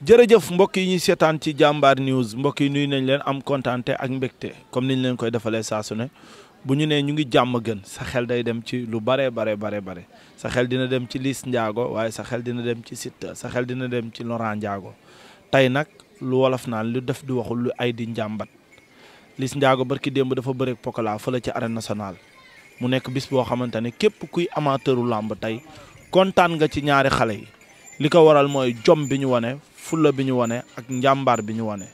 jërëjëf mbokk yi ñuy seetaan ci jàmbaar news mbokk yi nuyu nañ leen am kontaante ak mbégte comme niñ leen koy defalee saa su ne bu ñu nee ñu ngi jàmm gën sa xel day dem ci lu bare sa xel dina dem ci Liss Ndiago waaye sa xel dina dem ci Siteu sa xel dina dem ci Laurent Ndiago tey nag lu wolof naan lu def di waxul lu ay di njàmbat Liss Ndiago barki démb dafa bëre Pokola fële ci arène nationale mu nekk bis boo xamante ne képp kuy amateuru làmb tey kontaan nga ci ñaari xale yi li ko waral mooy jom bi ñu wane fulla bi ñu wane ak njàmbaar bi ñu wane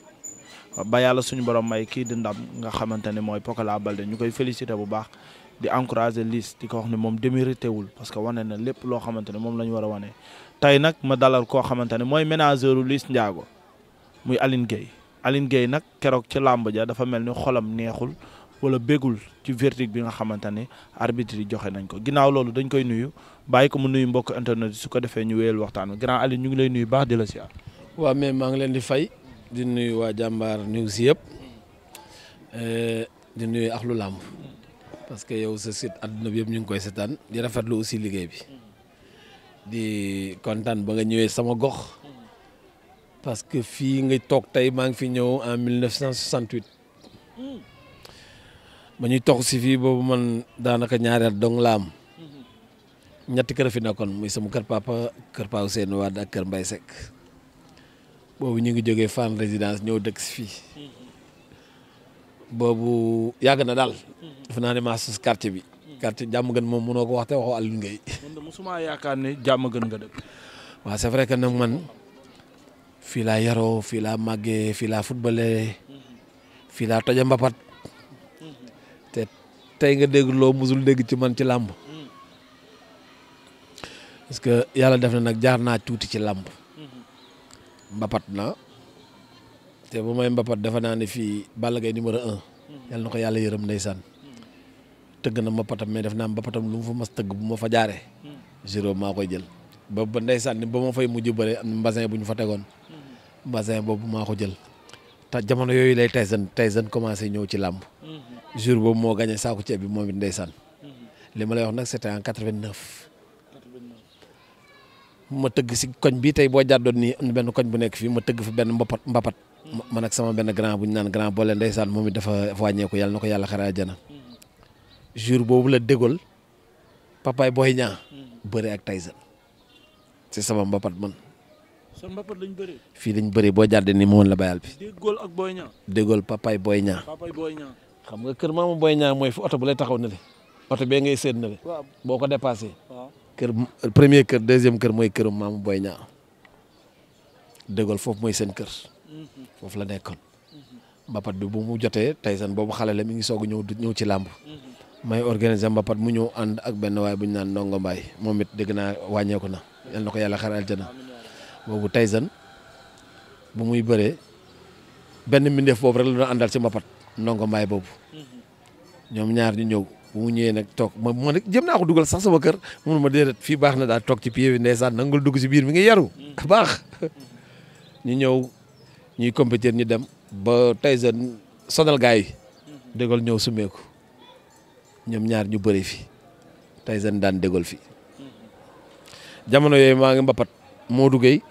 ba yàlla suñu borom may kii di ndam nga xamante ne mooy Pokola Baldé ñu koy félicité bu baax di encourager Liss di ko wax ne moom démérité wul parce que wane na lépp loo xamante ne moom la ñu war a wane. tey nag ma dalal koo xamante ne mooy ménageru Liss Ndiago muy Aline Gueye nag keroog ci làmb ja dafa mel ni xolam neexul wala bégul ci verdict bi nga xamante ne arbitre yi joxe nañ ko ginnaaw loolu dañ koy nuyu bàyyi ko mu nuyu mbokk internet su ko defee ñu wéyal waxtaan wi grand Aline ñu ngi lay nuyu baax di la siyaar. waaw mais maa ngi leen di fay di nuyu waa jàmbaar news yëpp di nuyu axlu làmb parce que yow sa site àdduna bi yëpp ñu ngi koy seetaan di rafetlu aussi liggéey bi di kontaan ba nga ñëwee sama gox parce que fii nga toog tey maa ngi fi ñëw en 1968 ba ñuy toog si fii boobu man daanaka ñaareel dong la am ñetti kër fi nekkoon muy sama kër papa kër Pa Ousseynou Wade ak kër Mbaye Seck boobu ñu ngi jógee Fann résidence ñëw dëkk si fii boobu yàgg na daal dafa naa ne maa sos quartier bi quartier jàmm gën moom mënoo ko wax te waxoo Aline Gueye. man de mosuma yaakaar ne jàmm gën nga dëkk. waaw c'est vrai que nag man fii laa yaroo fii laa màggee fii laa footballé fii laa toja mbapat te tey nga dégg loo musul dégg ci man ci làmb parce que yàlla def na nag jaar naa tuuti ci làmb mbapat na te bu may mbapat dafa naa ne fii Balla Gaye numéro 1 yàlla na ko yàlla yërëm ndeysaan tëgg na mbapatam mais def naa mbapatam lu mu fa mas tëgg bu ma fa jaaree juro maa koy jël ba ndeysaan ni ba ma fay mujj bëre am mbasin bu ñu fa tegoon mbasin boobu maa ko jël te jamono yooyu lay Tyson commencé ñëw ci làmb jour boobu moo gagné saako ceeb bi moom it ndeysaan li ma lay wax nag c'était en 89 ma tëgg si koñ bi tey boo jàddoon nii am na benn koñ bu nekk fii ma tëgg fa benn mbapat man ak sama benn grand bu ñu naan grand boole ndeysaan moom it dafa wàññeeku yàlla na ko yàlla xare àjjana jour boobu la dégool papaay Boy Niang bëre ak Tyson c'est sama mbapat man. sa mbapat lañ bëree. fii lañ bëree boo jàddee nii moom la bayal bi. dégool ak Boy Niang. dégool papaay Boy Niang. papaay Boy Niang. xam nga kër maamu Boy Niang mooy fu oto bu lay taxaw na le oto bee ngay seet na le boo ko dépassé. kër premier kër deuxième kër mooy këram maamu Boy Niang dégool foofu mooy seen kër foofu la nekkoon mbapat bi bu mu jotee Tyson boobu xale la mi ngi soog a ñëw ci làmb may organiser mbapat mu ñëw ànd ak benn waay bu ñu naan Ndongo Mbaye moom it dégg naa wàññeeku na yal na ko yàlla xare aljana boobu Tyson bu muy bëree benn mbindeef boobu rek la doon àndal ci mbapat Ndongo Mbaye boobu ñoom ñaar ñu ñëw bu mu ñëwee nag toog ma nag jëm naa ko dugal sax sama kër mun ma déedéet fii baax na daal toog ci pied bi ndeysaan nangul dugg si biir mi ngi yaru baax ñu ñëw ñuy compétir ñu dem ba Tyson sonal gars yi dégool ñëw sumeeku ñoom ñaar ñu bëri fi Tyson daan dégool fi jamono yooyu maa ngi mbapat Modou Gueye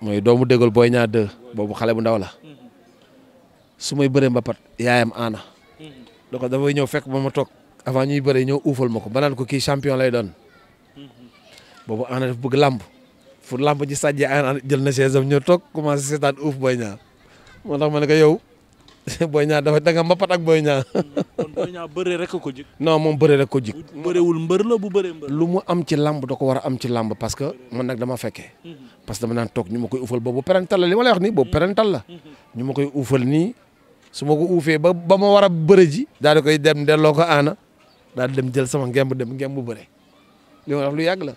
mooy doomu dégool Boy Niang 2 boobu xale bu ndaw la su may bëree mbapat yaayam aana donc dafay ñëw fekk ba ma toog avant ñuy bëre ñëw uufal ma ko ba naan ko kii champion lay doon boobu aana daf bëgg làmb fu làmb ji sàjjee aana jël na chaise am ñëw toog commencé seetaan uuf Boy Niang moo tax ma ne ko yow Boy Niang dafa da nga mbapat ak Boy Niang. kon Boy Niang bëree rek ko jig. non moom bëree rek ko jig. bëreewul mbër la bu bëree mbër. lu mu am ci làmb da ko war a am ci làmb parce que man nag dama fekkee. parce que dama naan toog ñu ma koy uufal boobu parental la li ma lay wax nii boobu parental la. ñu ma koy uufal nii su ma ko uufee ba ma war a bëre ji. daal di koy dem delloo ko aana daal di dem jël sama ngemb dem ngemb bëre li ma wax lu yàgg la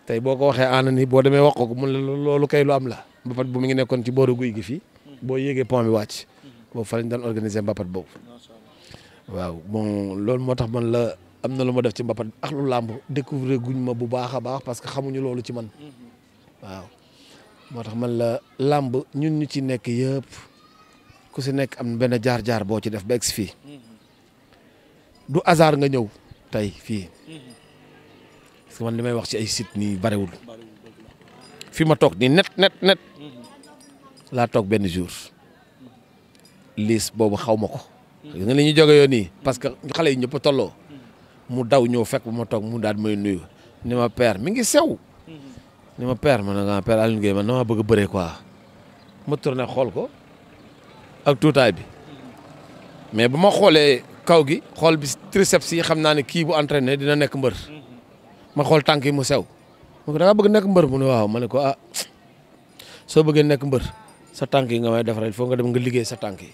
tey boo ko waxee aana nii boo demee wax ko mun la loolu kay lu am la. mbapat bu mi ngi nekkoon ci booru guy gi fii boo yéegee pont bi wàcc boobu fa lañ daan organiser mbapat boobu waaw bon loolu moo tax man la am na lu ma def ci mbapat ak lu làmb découvrir guñ ma bu baax a baax parce que xamuñu loolu ci man waaw moo tax man la làmb ñun ñu ci nekk yëpp ku si nekk am benn jaar-jaar boo ci def ba egsi fii du hasard nga ñëw tey fii parce que man li may wax ci ay site nii barewul fi ma toog nii net laa toog benn jour liis boobu xaw ma ko. nga li ñu jóge yoo nii parce que xale yi ñëpp a tolloo mu daw ñëw fekk ba ma toog mu daal may nuyu ni ma père mi ngi sew ni ma père ma ne nga père Alioune Gueye man dama bëgg a bëree quoi ma tourné xool ko ak tuutaay bi mais ba ma xoolee kaw gi xool bi triceps yi xam naa ne kii bu entraîné dina nekk mbër ma xool tànk yi mu sew ma ko da nga bëgg nekk mbër mu ne waaw ma ne ko ah soo bëggee nekk mbër sa tànk yi nga may defaral il faut nga dem nga liggéey sa tànk yi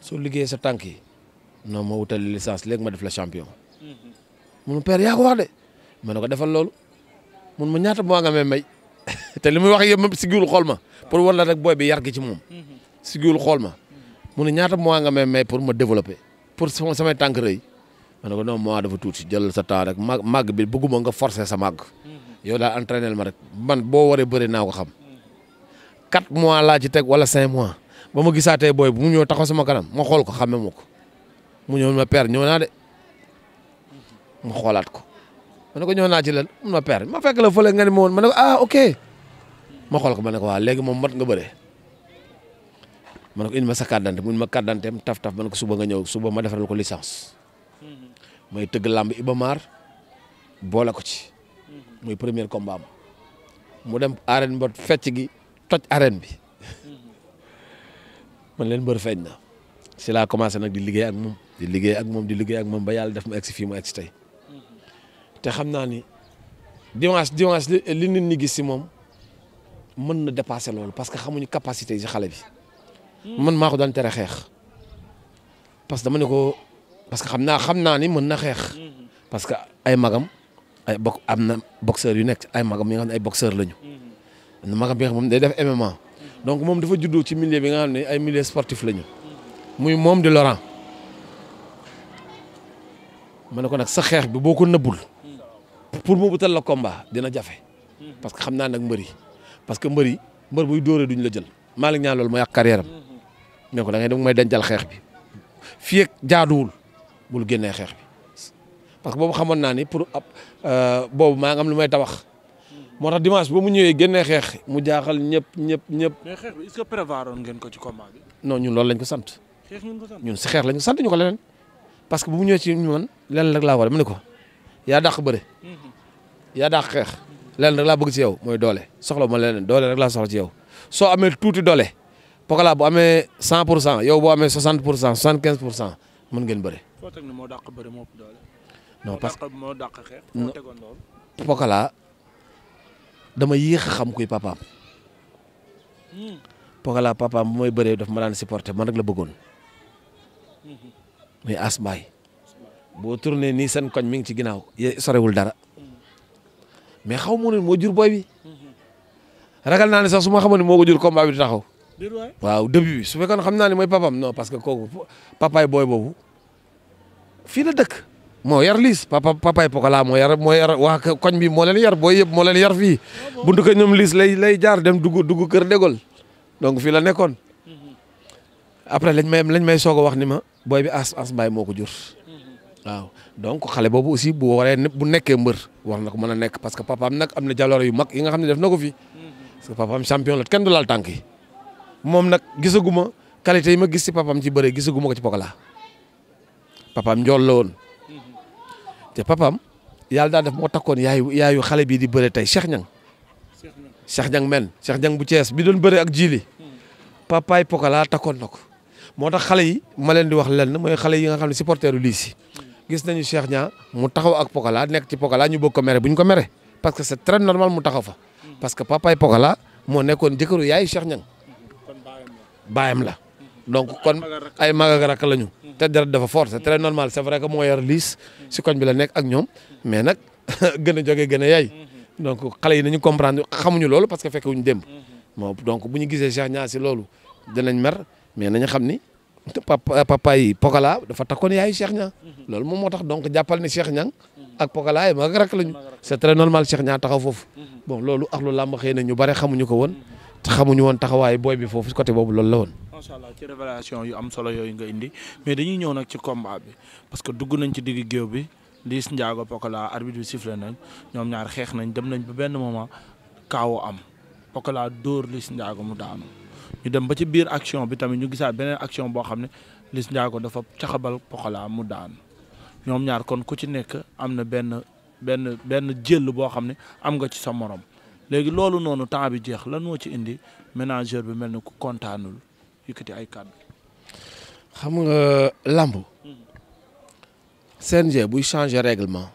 soo liggéeyee sa tànk yi non ma wutali licence léegi ma def la champion mun père yaa ko wax de ma ne ko defal loolu mun ma ñaata moo nga may te li muy wax yëpp siggiwul xool ma pour wan la rek booy bi yar gi ci moom siggiwul xool ma mu ne ñaata mois nga may pour ma développer pour samay tànk rëy ma ne ko non mois dafa tuuti jël sa temps rek màgg bi bëgguma nga forcer sa màgg yow daal entraîner ma rek man boo waree bëri naa ko xam 4 mois laa ci teg wala 5 mois ba ma gisaatee booy bu mu ñëw taxaw sama kanam ma xool ko xàmme ma ko mu ñëw ma père ñëw naa de ma xoolaat ko ma ne ko ñëw naa ci lan mun ma père ma fekk la fële nga ne ma woon ma ne ko ah ok ma xool ko ma ne ko waaw léegi moom mat nga bëree ma ne ko indi ma sa carte d'identité mun ma carte d'identité taf ma ne ko suba nga ñëw suba ma defaral ko licence may tëgg làmb Iba Mar boole ko ci muy premier combat am mu dem arène ba fecc gi toj arène bi man leen mbër feeñ na si laa commencé nag di liggéey ak moom ba yàlla def ma egg si fii ma egg si tey te xam naa ni dimanche li nit ñi gis si moom mën na dépasser loolu parce que xamuñu capacité yi si xale bi man maa ko daan tere xeex parce que dama ne ko parce que xam naa ni mën na xeex parce que ay magam am na boxeur yu nekk ay magam yi nga xam ne ay boxeur lañu magam bi nga xam moom day def MMA donc moom dafa juddoo ci milieu bi nga xam ne ay milieu sportif lañu muy moom di Laurent ma ne ko nag sa xeex bi boo ko nëbbul pour mu butal la combat dina jafe parce que xam naa nag mbër buy dóoree duñ la jël Malick Niang loolu ma yàq carrière am ne ko da ngay dem may dencal xeex bi fii ak jaaduwul bul génnee xeex bi parce que boobu xamoon naa ni pour boobu maa ngi am lu may tabax moo tax dimanche ba mu ñëwee génnee xeex mu jaaxal ñëpp. mais xeex bi est-ce que prévoir ngeen ko ci combat bi. non ñun loolu lañ ko sant. ñun si xeex lañ ko sant ñu ko leneen parce que bu mu ñëwee ci man leneen rek laa war a mu ne ko yaa dàq bëre. yaa dàq xeex leneen rek laa bëgg ci yow mooy doole soxla ma leneen doole rek laa soxla ci yow soo amee tuuti doole Pokola bu amee 100% yow boo amee 60% 75% mën ngeen bëre. foo teg ne moo dàq bëre moo ëpp doole. non parce que moo dàq xeex. moo tegoon loolu. Pokola dama yéex a xam kuy papaam. Pokola papaam bu may bëree daf ma daan supporter man rek la bëggoon. muy As Mbaye boo tourné nii seen koñ mi ngi ci ginnaaw sorewul dara mais xaw ma ne moo jur booy bi ragal naa ne sax su ma xamoon ne moo ko jur combat bi di taxaw. waaw début bi su fekkoon xam naa ne mooy papaam non parce que kooku papaay booy boobu fii la dëkk. moo yar liis papaay Pokola moo yar waa koñ bi moo leen yar booy yëpp moo leen yar fii buntu ko ñoom liis lay jaar dem dugg kër dégol donc fii la nekkoon après lañ may soog a wax ni ma booy bi As Mbaye moo ko jur waaw donc xale boobu aussi bu nekkee mbër war na ko mën a nekk parce que papaam nag am na jaloore yu mag yi nga xam ne def na ko fi parce que papaam champion la kenn du laal tànk yi moom nag gisaguma qualité yi ma gis ci papaam ci bëre gisaguma ko ci Pokola papaam njool la woon te papaam yàlla daa def moo takkoon yaayu xale bii di bëre tey Cheikh Niang Cheikh Niang bu Thiès bi doon bëre ak Jili papaay Pokola takkoon na ko moo tax xale yi ma leen di wax lenn mooy xale yi nga xam ne supporteru liis yi gis nañu Cheikh Niang mu taxaw ak Pokola nekk ci Pokola ñu bëgg ko mere bu ñu ko mere parce que c'est très normal mu taxaw fa parce que papaay Pokola moo nekkoon jëkkëru yaayu Cheikh Niang baayam la donc kon ay mag ak rakk lañu te dara dafa fort c'est très normal c'est vrai que moo yar liis si koñ bi la nekk ak ñoom mais nag gën a jógee gën a yaay donc xale yi nañu comprendre xamuñu loolu parce que fekk wuñu démb moo donc bu ñu gisee Cheikh Niang si loolu dinañ mer mais nañu xam ni papa yi Pokola dafa takkoon yaayu Cheikh Niang loolu moom moo tax donc jàppal ni Cheikh Niang ak Pokola ay mag ak rakk lañu c'est très normal Cheikh Niang taxaw foofu bon loolu ak lu làmb xëy na ñu bare xamuñu ko woon te xamuñu woon taxawaayu booy bi foofu côté boobu loolu la woon. macha allah ci révélation yu am solo yooyu nga indi mais dañuy ñëw nag ci combat bi parce que dugg nañ ci digg géew bi Liss Ndiago Pokola arbitre bi sifflé nañ ñoom ñaar xeex nañ dem nañ ba benn moment kaawo am Pokola dóor Liss Ndiago mu daanu ñu dem ba ci biir action bi tamit ñu gisaat beneen action boo xam ne Liss Ndiago dafa caxabal Pokola mu daanu ñoom ñaar kon ku ci nekk am na benn jël boo xam ne am nga ci sa morom léegi loolu noonu temps bi jeex lan moo ci indi ménageur bi mel ni ku kontaanul yëkkati ay kàddu. xam nga lamb CNG buy changer règlement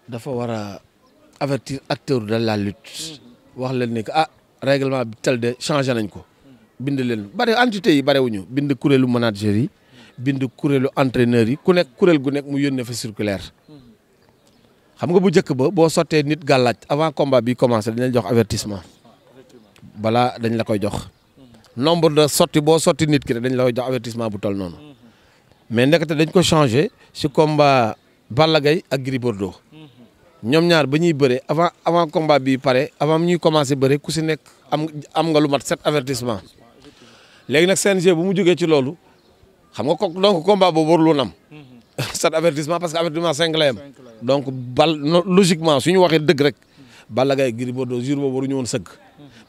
dafa war a avertir acteur de la lutte wax leen ni que règlement bi tel de changé nañ ko bind leen bari entité yi barewuñu bind kuréelu manager yi bind kuréelu entraîneur yi ku nekk kuréel gu nekk mu yónnee fa circulaire xam nga bu njëkk ba boo sottee nit gàllaaj avant combat bi commencé dañ la jox avertissement balaa dañ la koy jox nombre de sotti boo sotti nit ki rek dañ la koy jox avertissement bu toll noonu mais ndekete dañ ko changé ci combat Balla Gaye ak Gris Bordeaux ñoom ñaar ba ñuy bëre avant combat bi pare avant ñuy commencé bëre ku si nekk am nga lu mat 7 avertissement léegi nag CNG bu mu jógee ci loolu xam nga donc combat boobu warul woon am 7 avertissement parce que avertissement 5 la yem donc logiquement suñu waxee dëgg rek Balla Gaye Gris Bordeaux jour boobu waruñu woon sëgg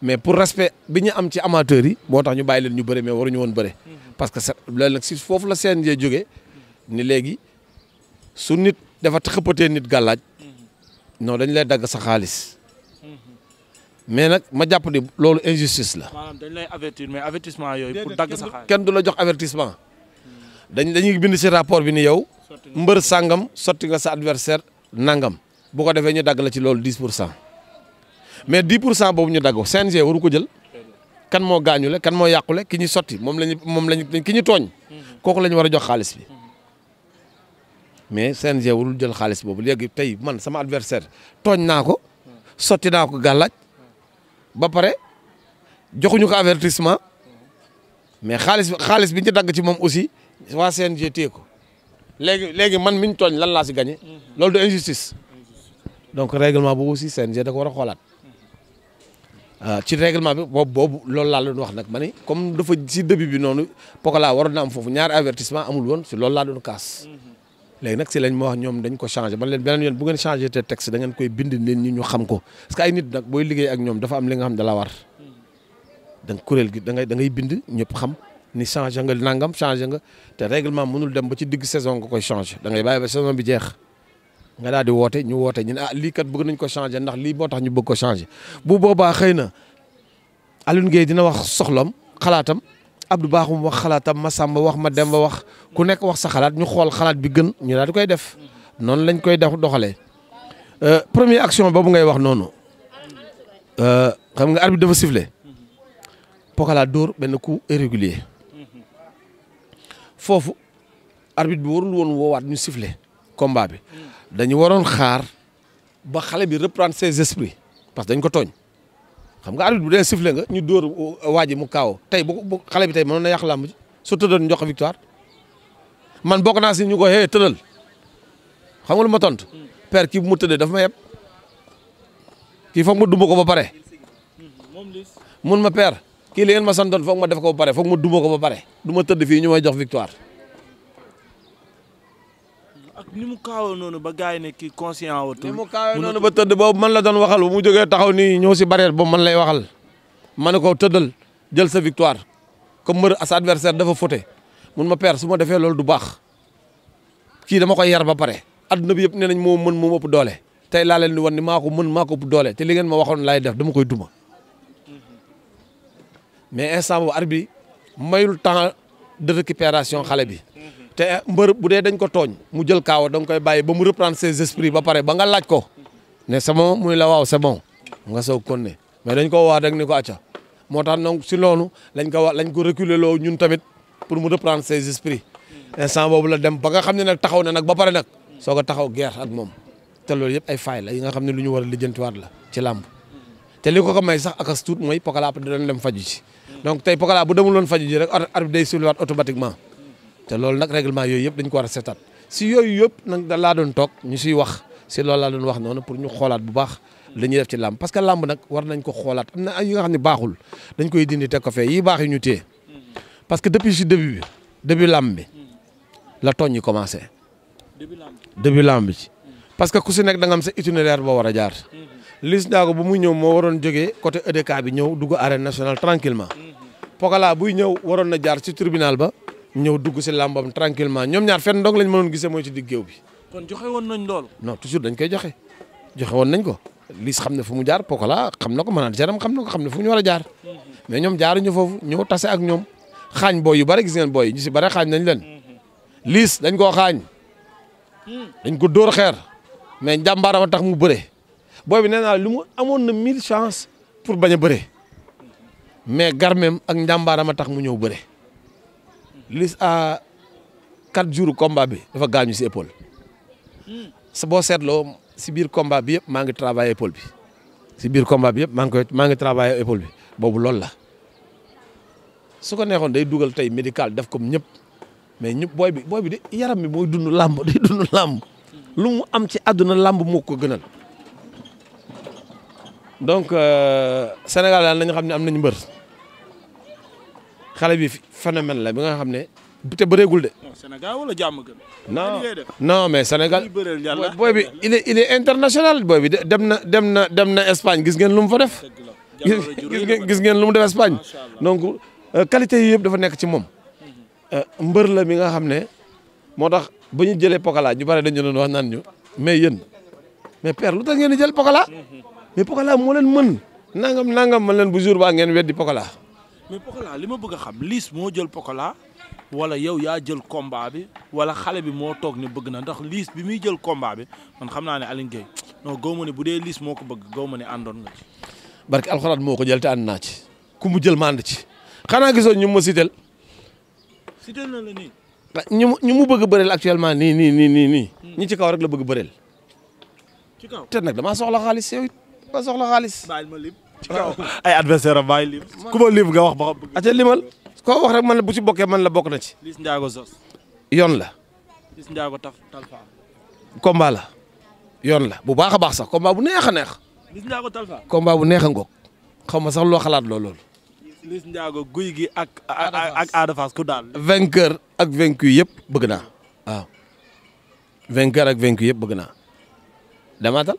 mais pour respect bi ñu am ci amateurs yi moo tax ñu bàyyi leen ñu bëre mais waruñu woon bëre parce que loolu nag si foofu la CNG jógee ni léegi su nit dafa xëppatee nit gàllaaj non dañ lay dagg sa xaalis mais nag ma jàpp ni loolu injustice la. maanaam dañ lay avertir mais avertissement yooyu pour dagg sa xaalis kenn du la jox avertissement dañuy bind ci rapport bi ni yow mbër sàngam sotti nga sa adversaire nangam bu ko defee ñu dagg la ci loolu 10% mais 10% boobu ñu dagg CNG waru ko jël kan moo gaañule kan moo yàqule ki ñu sotti moom lañu ki ñu tooñ kooku la ñu war a jox xaalis bi. mais CNG warul jël xaalis boobu léegi tey man sama adversaire tooñ naa ko sotti naa ko gàllaaj ba pare joxuñu ko avertissement mais xaalis bi ñu dagg ci moom aussi waa CNG téye ko léegi man miñ tooñ lan laa si gagné loolu de injustice donc règlement boobu aussi CNG da ko war a xoolaat ci règlement bi boobu loolu laa doon wax nag ma ni comme dafa si début bi noonu Pokola waroon na am foofu ñaari avertissement amul woon si loolu laa doon kaas. léegi nag si lañ ma wax ñoom dañ ko changé man leen beneen yoon bu ngeen changé te texte da ngeen koy bind nit ñi ñu xam ko parce que ay nit nag booy liggéey ak ñoom dafa am li nga xam da la war donc kuréel gi da ngay bind ñëpp xam ni changé nga nangam changé nga te règlement mënul dem ba ci digg saison nga koy changé da ngay bàyyi ba saison bi jeex nga daal di woote ñu ne lii kat bëgg nañ ko changé ndax lii boo tax ñu bëgg ko changé bu boobaa xëy na Alioune Gueye dina wax soxlam xalaatam Abdou Bakhoum wax xalaatam Massamba wax ma Demba wax ku nekk wax sa xalaat ñu xool xalaat bi gën ñu daal di koy def noonu lañ koy doxalee première action boobu ngay wax noonu xam nga arbitre dafa sifflé Pokola dóor benn coup irrégulier foofu arbitre bi warul woon woowaat ñu sifflé combat bi dañu waroon xaar ba xale bi reprendre ses esprits parce que dañ ko tooñ xam nga arbitre bu dee sifflé nga ñu dóor waa ji mu kaaw tey bu xale bi tey mënoon na yàq làmb ji su tëddoon ñu jox ko victoire man bokk naa si ñu ko tëddal xam nga lu ma tontu père kii bu mu tëddee dafa ma yeb kii foog ma duma ko ba pare mun ma père kii li ngeen ma santoon foog ma def ko ba pare foog ma duma ko ba pare du ma tëdd fii ñu may jox victoire. ak ni mu kaawoo noonu ba gars yi ne kii conscient watul. ni mu kaawoo noonu ba tëdd boobu man la doon waxal bu mu jógee taxaw nii ñëw si barrière boobu man lay waxal ma ne ko tëddal jël sa victoire comme mbër sa adversaire dafa fauté mun ma père su ma defee loolu du baax kii dama koy yar ba pare adduna bi yëpp nee nañ moo mën moo ëpp doole tey laa leen di wan ni maa ko mën maa ko ëpp doole te li ngeen ma waxoon laay def dama koy duma mais instant boobu arbitre bi mayul temps de récupération xale bi. te mbër bu dee dañ ko tooñ mu jël kaawa da nga koy bàyyi ba mu reprendre ses esprits ba pare ba nga laaj ko ne c'est bon muy la waaw c'est bon nga soog kon ne mais dañ ko wax rek ni ko acca moo tax donc si loolu lañ ko reculer loo ñun tamit pour mu reprendre ses esprits instant boobu la dem ba nga xam ne nag taxaw na nag ba pare nag soog a taxaw guerre ak moom te loolu yëpp ay faay la yi nga xam ne lu ñu war a lijjantiwaat la ci làmb te li ko may sax akas tuut mooy Pokola après da doon dem faju ci donc tey Pokola bu demul woon faju ji rek arbitre day sulliwaat automatiquement te loolu nag règlement yooyu yëpp dañ ko war a seetaat si yooyu yëpp nag da laa doon toog ñu siy wax si loolu laa doon wax noonu pour ñu xoolaat bu baax li ñuy def ci làmb parce que làmb nag war nañ ko xoolaat am na yi nga xam ne baaxul dañ koy dindi teg ko fee yi baax yi ñu téye parce que depuis si début làmb bi la tooñ yi commencé début làmb bi parce que ku si nekk da nga am sa itinéraire boo war a jaar Liss Ndiago bu muy ñëw moo waroon jógee côté EDK bi ñëw dugg arène nationale tranquillement Pokola buy ñëw waroon na jaar ci tribunal ba ñëw dugg si làmbam tranquillement ñoom ñaar fenn ndong lañ mënoon gisee mooy ci digg géew bi. kon joxe woon nañ loolu. non toujours dañ koy joxe woon nañ ko Liss xam ne fu mu jaar Pokola xam na ko manager am xam na ko xam ne fu ñu war a jaar mais ñoom jaaruñu foofu ñëw tase ak ñoom xaañ booy yu bari gis ngeen booy ñu si bari xaañ nañ leen Liss dañ koo xaañ dañ ko dóor xeer mais njàmbaaram a tax mu bëre booy bi nee naa lu mu amoon na 1000 chance pour bañ a bëre mais garmeem ak njàmbaaram a tax mu ñëw bëre Liss à 4 jours combat bi dafa gaañu si épaule sa boo seetloo si biir combat bi yëpp maa ngi travaillé épaule bi si biir combat bi yëpp maa ngi travaillé épaule bi boobu loolu la su ko neexoon day dugal tey médical def comme ñëpp mais ñëpp booy bi de yaram bi mooy dund làmb day dund làmb lu mu am ci àdduna làmb moo ko gënal donc Sénégal daal nañu xam ne am nañu mbër xale bi phénomène la bi nga xam ne te bëreegul de. Sénégal wala jàmm gën. non mais Sénégal booy bi il est international booy bi dem na Espagne gis ngeen lu mu fa def. gis ngeen lu mu def Espagne donc qualité yi yëpp dafa nekk ci moom. mbër la mi nga xam ne moo tax ba ñu jëlee Pokola ñu bare dañu doon wax naan ñu mais yéen mais père lu tax ngeen di jël Pokola mais Pokola moo leen mën nangam man leen bu jour baa ngeen weddi Pokola. mais Pokola li ma bëgg a xam Liss moo jël Pokola wala yow yaa jël combat bi wala xale bi moo toog ne bëgg na ndax Liss bi muy jël combat bi man xam naa ne Aline Gueye non gaw ma ne bu dee Liss moo ko bëgg gaw ma ne àndoon nga ci. barke alxuraan moo ko jël te ànd naa ci ku mu jël ma ànd ci xanaa gisoo ñu ma sitel sitel na la nii. ñu mu bëgg bëreel actuellement nii ñi ci kaw rek la bëgg bëreel. ci kaw te nag damaa soxla xaalis yow it damaa soxla xaalis. bàyyil ma lim ci kaw ay adversaire am bàyyi lim ku ma lim nga wax ba xam bëgg. ate limal koo wax rek man la bu ci bokkee man la bokk na ci. Liss Ndiago Zos. yoon la. Liss Ndiago Talfa. combat la yoon la bu baax a baax sax combat bu neex a neex. Liss Ndiago Talfa. combat bu neex a ngoog xaw ma sax loo xalaat loolu. Liss Ndiago guy gi ak Ada Fass ku daal. vainqueur ak vaincu yëpp bëgg naa waaw vainqueur ak vaincu yëpp bëgg naa demaatal.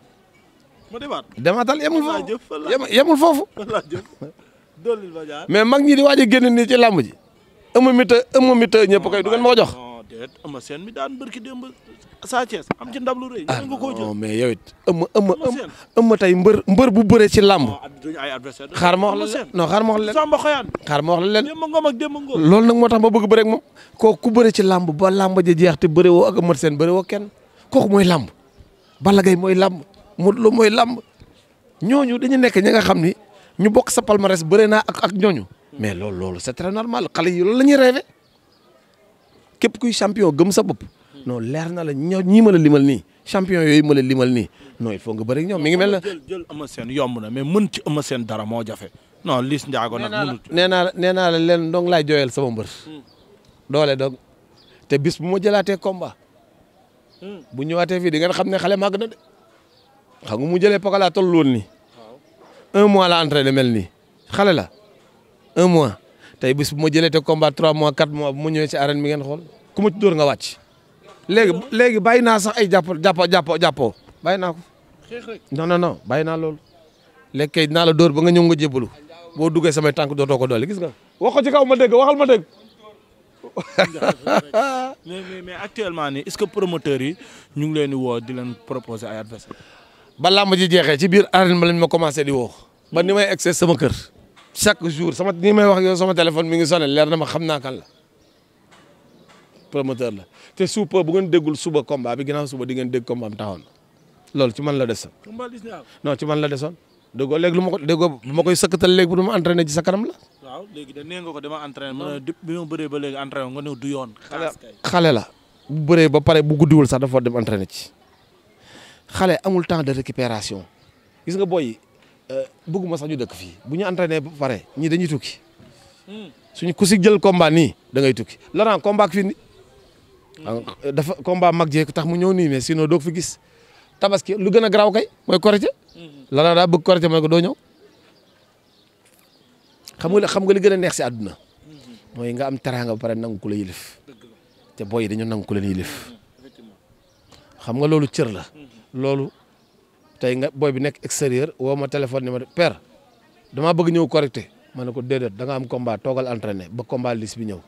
ma demaat demaatal yemul foofu mais mag ñi di waaj a génn nii ci làmb ji ëmma mi ta ñëpp koy du ngeen ma ko jox. non déet ëmma seen mi daan bërki démb Sa Thiès am ci ndab lu rëy. nga koo jël non mais yow it ëmma tey mbër bu bëree ci làmb. ay adversaire xaar ma wax la leen non xaar ma wax la leen. Samba Xoyaan xaar ma wax la leen. démb ngoom ak démb ngoom. loolu nag moo tax ma bëgg bëre ak moom kooku ku bëre ci làmb ba làmb ja jeex te bëre woo ak Eumeu Sène bëre woo kenn kooku mooy làmb Balla Gaye mooy làmb Modou Lo mooy làmb ñooñu dañu nekk ñi nga xam ni ñu bokk sa palmarès bëre naa ak ñooñu mais loolu c'est très normal xale yi loolu la ñuy rêvé képp kuy champion gëm sa bopp non leer na la ñii ma la limal nii champion yooyu ma la limal nii non il faut nga bëri ak ñoom mi ngi mel na jël Eumeu Sène yomb na mais mën ci Eumeu Sène dara moo jafe non Liss Ndiago nag mënul nee naa la leen dong laay jooyal sama mbër doole dong te bis bu ma jëlaatee combat bu ñëwaatee fii di ngeen xam ne xale màgg na de xam nga mu jëlee Pokola toll woon nii 1 mois la entraîné mel nii xale la 1 mois tey bis bu ma jëlee te combat 3 mois 4 mois bu ma ñëwee ci arène mi ngeen xool ku ma ci dóor nga wàcc léegi bàyyi naa sax ay jàppoo bàyyi naa ko non bàyyi naa loolu léegi kay dinaa la dóor ba nga ñëw nga jébbalu boo duggee samay tànk dootoo ko doole gis nga wax ko ci kaw ma dégg waxal ma dégg mais actuellement nii est-ce que promoteurs yi ñu ngi leen di woo di leen proposer ay adversaire ba làmb ji jeexee ci biir arène ba lañ ma commencé di woo ba ni may accès sama kër chaque jour ni may wax yow sama téléphone mi ngi sonné leer na ma xam naa kan la promoteur la te suupa bu ngeen déggul suba combat bi ginnaaw suba di ngeen dégg combat am taxaw na loolu ci man la desoon non ci man la desoon déggoo léegi bu ma koy sëkkatal léegi bu du ma entraîné ci sa kanam la waaw léegi da nee nga ko dama entraîné ma bi ma bëree ba léegi entraîné nga ne du yoon xale la bu bëree ba pare bu guddiwul sax dafa dem entraîné ci xale amul temps de récupération gis nga boy bëgguma sax ñu dëkk fii bu ñu entraîné ba pare ñii dañuy tukki suñu ku si jël combat nii da ngay tukki Laurent combat fii dafa combat mag jee tax mu ñëw nii mais sinon doo ko fi gis tabaski lu gën a garaaw kay mooy korité Laurent daa bëgg korité mooy ko doo ñëw xam nga li gën a neex si àdduna mooy nga am teraanga ba pare nangu ku la yilif te boy yi dañu nangu ku leen yilif xam nga loolu cër la loolu tey nga booy bi nekk extérieur woo ma téléphone ni ma père damaa bëgg ñëw correcté ma ne ko déedéet da nga am combat toogal entraîné ba combat lis bi ñëw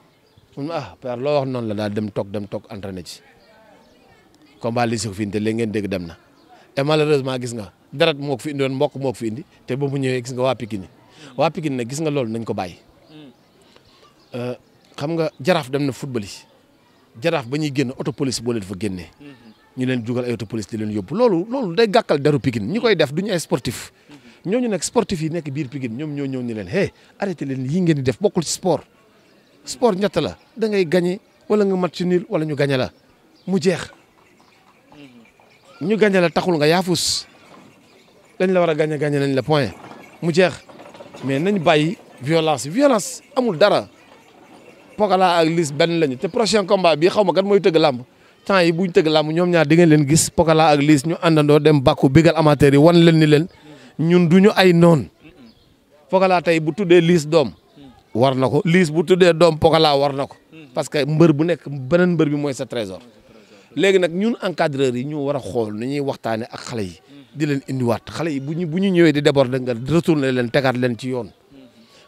mun père loo wax noonu la daal dem toog entraîné ci combat lis ko fi indi te léegi ngeen dégg dem na et malheureusement gis nga deret moo ko fi indi woon mbokk moo ko fi indi te ba mu ñëwee gis nga waa Pikine nag gis nga loolu nañ ko bàyyi xam nga jaraaf dem na football yi jaraaf ba ñuy génn auto police boo leen fa génnee ñu leen jugal ay auto police di leen yóbbu loolu day gàkkal deru Pikine ñi koy def duñu ay sportif ñooñu nag sportif yi nekk biir Pikine ñoom ñoo ñëw ni leen arrêté leen yii ngeen di def bokkul ci sport ñett la da ngay gagné wala nga match nul wala ñu gagné la mu jeex ñu gagné la taxul nga yaafus dañ la war a gagné nañ la point mu jeex mais nañ bàyyi violence amul dara Pokola ak Liss benn lañu te prochain combat bi xaw ma kan mooy tëgg làmb temps yi buñ tëgg làmb ñoom ñaar di ngeen leen gis Pokola ak Liss ñu àndandoo dem bàkku bégal amateur yi wan leen ni leen ñun duñu ay noon Pokola tey bu tuddee Liss doom war na ko Liss bu tuddee doom Pokola war na ko parce que mbër bu nekk beneen mbër bi mooy sa trésor léegi nag ñun encadreurs yi ñu war a xool ni ñuy waxtaane ak xale yi di leen indiwaat xale yi bu ñu ñëwee di déborder nga retourner leen tegaat leen ci yoon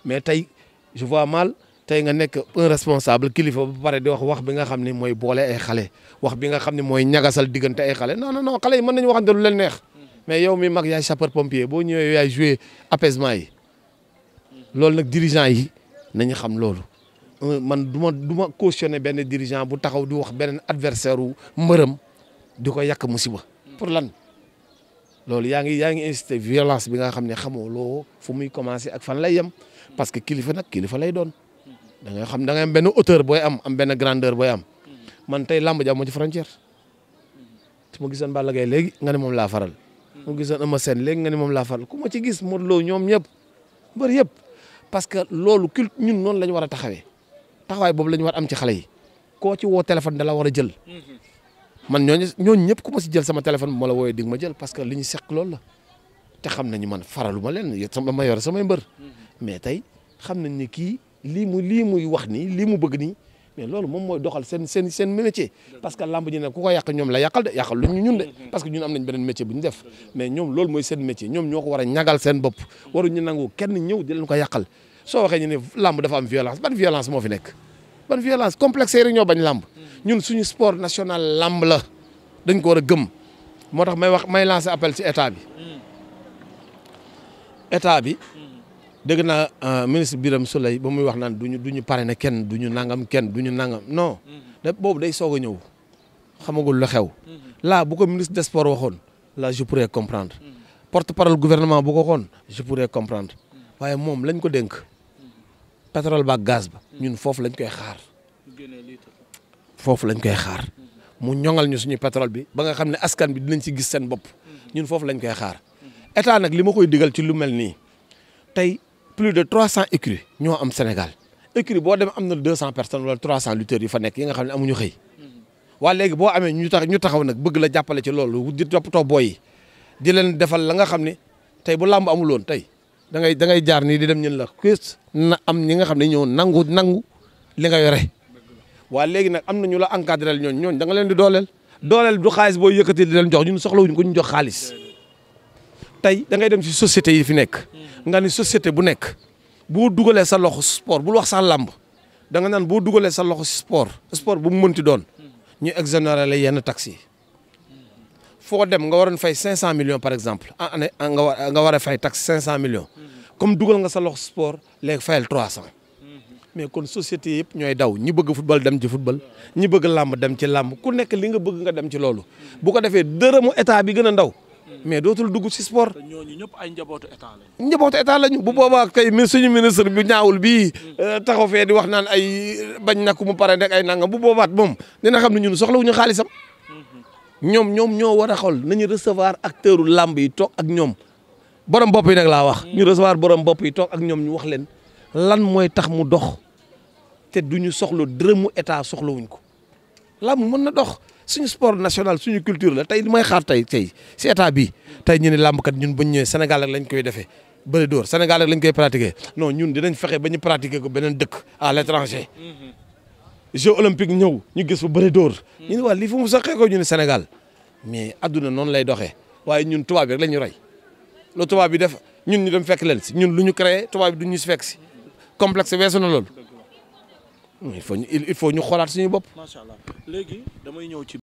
mais tey je vois mal tey nga nekk un responsable kilifa ba pare di wax bi nga xam ne mooy boole ay xale wax bi nga xam ne mooy ñagasal diggante ay xale non xale yi mën nañu waxante lu leen neex mais yow mi mag yaay sapeur pompier boo ñëwee yaay jouer apaisement yi loolu nag dirigeant yi nañu xam loolu man du ma cautionner benn dirigeant bu taxaw di wax beneen adversaire wu mbërëm di ko yàq musiba pour lan loolu yaa ngi incité violence bi nga xam ne xamoo loo fu muy commencer ak fan lay yem parce que kilifa nag kilifa lay doon da ngay xam da ngay am benn hauteur booy am benn grandeur booy am man tey làmb ji amoo ci frontière su ma gisoon Balla Gaye léegi nga ne moom laa faral mu gisoon Eumeu Sène léegi nga ne moom laa faral ku ma ci gis Modou Lo ñoom ñëpp bëri yëpp parce que loolu culte ñun noonu la ñu war a taxawaay boobu la ñu war am ci xale yi koo ci woo téléphone da la war a jël man ñooñu ñëpp ku ma si jël sama téléphone bu ma la wooyee dig ma jël parce que li ñu seq loolu la te xam nañu man faralu ma leen ma yor samay mbër mais tey xam nañ ni kii lii muy wax nii lii mu bëgg nii mais loolu moom mooy doxal seen métier parce que lamb ji ne ku ko yàq ñoom la yàqal de yàqal lu ñu ñun de parce que ñun am nañ beneen métier bu ñu def mais ñoom loolu mooy seen métier ñoom ñoo ko war a ñagal seen bopp waruñu nangu kenn ñëw di leen ko yàqal soo waxee ñu ne lamb dafa am violence ban violence moo fi nekk ban violence complexe yi rek ñoo bañ lamb ñun suñu sport national lamb la dañ ko war a gëm moo tax may lancer appel ci état bi dégg naa ministre Birame Souleye ba muy wax naan duñu parrainer kenn duñu nangam non boobu day soog a ñëw xamagul la xew là bu ko ministre des sports waxoon là je pourrais comprendre porte-parole gouvernement bu ko waxoon je pourrais comprendre waaye moom lañ ko dénk pétrole ba gaz ba ñun foofu lañ koy xaar mu ñoŋal ñu suñu pétrole bi ba nga xam ne askan bi dinañ ci gis seen bopp ñun foofu lañ koy xaar état nag li ma koy digal ci lu mel nii tey plus de 300 écuries ñoo am Sénégal écurie boo demee am na 200 personnes wala 300 lutteurs yu fa nekk yi nga xam ne amuñu xëy waa léegi boo amee ñu taxaw nag bëgg la jàppale ci loolu di toppatoo booy yi di leen defal la nga xam ne tey bu làmb amul woon tey da ngay jaar nii di dem ñun la kës na am ñi nga xam ne ñoo nangu li nga yore waa léegi nag am na ñu la encadré ñooñ da nga leen di dooleel du xaalis booy yëkkati di leen jox ñun soxlawuñ ko ñu jox xaalis tey da ngay dem ci société yi fi nekk nga ni société bu nekk boo dugalee sa loxo sport bul wax sax làmb da nga naan boo dugalee sa loxo si sport bu mu mënti doon ñu exonéré la yenn taxes yi foo dem nga waroon fay 500 millions par exemple en année nga war a fay taxe 500 millions comme dugal nga sa loxo sport léegi fayal 300 mais kon société yëpp ñooy daw ñi bëgg football dem ci football ñi bëgg làmb dem ci làmb ku nekk li nga bëgg nga dem ci loolu bu ko defee dërëmu état bi gën a ndaw mais dootul dugg ci sport. ñooñu ñëpp ay njabootu état lañu. njabootu état lañu bu boobaa kay suñu ministre bi ñaawul bii taxaw fee di wax naan ay bañ na ku mu pare rek ay nangam bu boobaat moom dina xam ne ñun soxlawuñu xaalisam. ñoom ñoo war a xool nañu recevoir acteuru làmb yi toog ak ñoom borom bopp yi nag laa wax. ñu recevoir borom bopp yi toog ak ñoom ñu wax leen lan mooy tax mu dox te duñu soxla dërëmu état soxlawuñ ko làmb mën na dox. suñu sport national suñu culture la tey li may xaar tey si état bi tey ñu ne làmbkat ñun bañ ñëwee Sénégal rek lañ koy defee bëri dóor Sénégal rek lañ koy pratiquer non ñun dinañ fexe ba ñu pratiquer ko beneen dëkk à l'étranger. Jeux olympiques ñëw ñu gis fa bëri dóor. ñu ne waa lii fu mu saxee ko ñu ne Sénégal mais adduna noonu lay doxee waaye ñun tubaab bi rek la ñu rey lu tubaab bi def ñun ñu dem fekk leen si ñun lu ñu créé tubaab bi du ñu si fekk si complexe weesu na loolu il faut ñu xoolaat suñu bopp. macha allah léegi damay ñëw ci